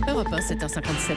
Europe 1, 7h57.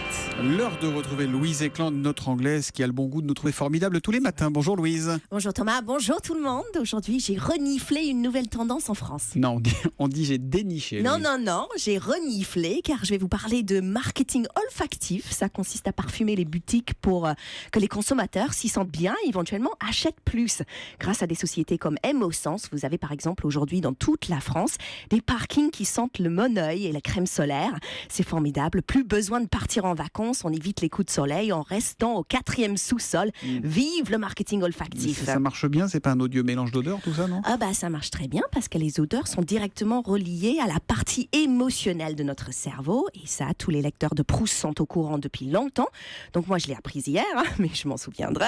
L'heure de retrouver Louise Ekland, notre Anglaise, qui a le bon goût de nous trouver formidables tous les matins. Bonjour Louise. Bonjour Thomas, bonjour tout le monde. Aujourd'hui, j'ai reniflé une nouvelle tendance en France. Non, on dit j'ai déniché. Non, Louise. non, j'ai reniflé car je vais vous parler de marketing olfactif. Ça consiste à parfumer les boutiques pour que les consommateurs s'y sentent bien et éventuellement achètent plus. Grâce à des sociétés comme Emosens, vous avez par exemple aujourd'hui dans toute la France des parkings qui sentent le moneuil et la crème solaire. C'est formidable, plus besoin de partir en vacances, on évite les coups de soleil en restant au 4e sous-sol. Vive le marketing olfactif. Ça marche bien, c'est pas un odieux mélange d'odeurs tout ça, non? Ah bah ça marche très bien parce que les odeurs sont directement reliées à la partie émotionnelle de notre cerveau et ça, tous les lecteurs de Proust sont au courant depuis longtemps. Donc moi je l'ai appris hier, mais je m'en souviendrai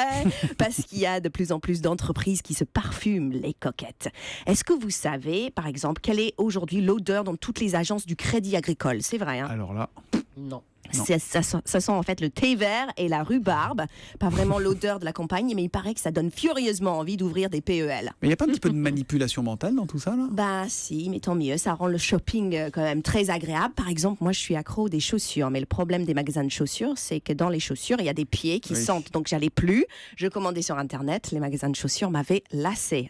parce qu'il y a de plus en plus d'entreprises qui se parfument les coquettes. Est-ce que vous savez, par exemple, quelle est aujourd'hui l'odeur dans toutes les agences du Crédit Agricole? C'est vrai, hein? Alors là, Non. Non. Ça sent en fait le thé vert et la rhubarbe. Pas vraiment l'odeur de la campagne, mais il paraît que ça donne furieusement envie d'ouvrir des PEL. mais il n'y a pas un petit peu de manipulation mentale dans tout ça là? Bah si, mais tant mieux, ça rend le shopping quand même très agréable. Par exemple, moi je suis accro des chaussures, mais le problème des magasins de chaussures, c'est que dans les chaussures, il y a des pieds qui sentent. Donc j'allais plus, je commandais sur Internet, les magasins de chaussures m'avaient lassé.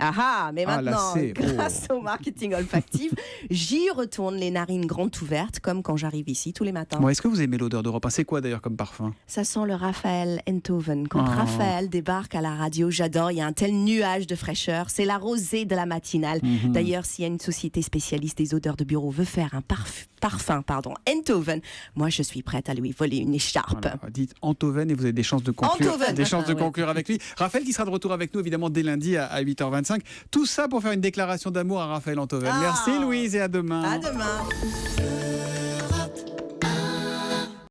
Mais maintenant, lassé, grâce au marketing olfactif, j'y retourne les narines grandes ouvertes, comme quand j'arrive ici tous les matins. Bon, est-ce que vous aimez l'odeur d'Europe 1? C'est quoi d'ailleurs comme parfum? Ça sent le Raphaël Enthoven. Quand Raphaël débarque à la radio, j'adore, il y a un tel nuage de fraîcheur. C'est la rosée de la matinale. D'ailleurs, s'il y a une société spécialiste des odeurs de bureau veut faire un parfum Enthoven, moi je suis prête à lui voler une écharpe. Voilà, dites Enthoven et vous avez des chances de conclure, Enthoven. conclure avec lui. Raphaël qui sera de retour avec nous évidemment dès lundi à 8h25. Tout ça pour faire une déclaration d'amour à Raphaël Enthoven. Merci Louise et à demain. À demain.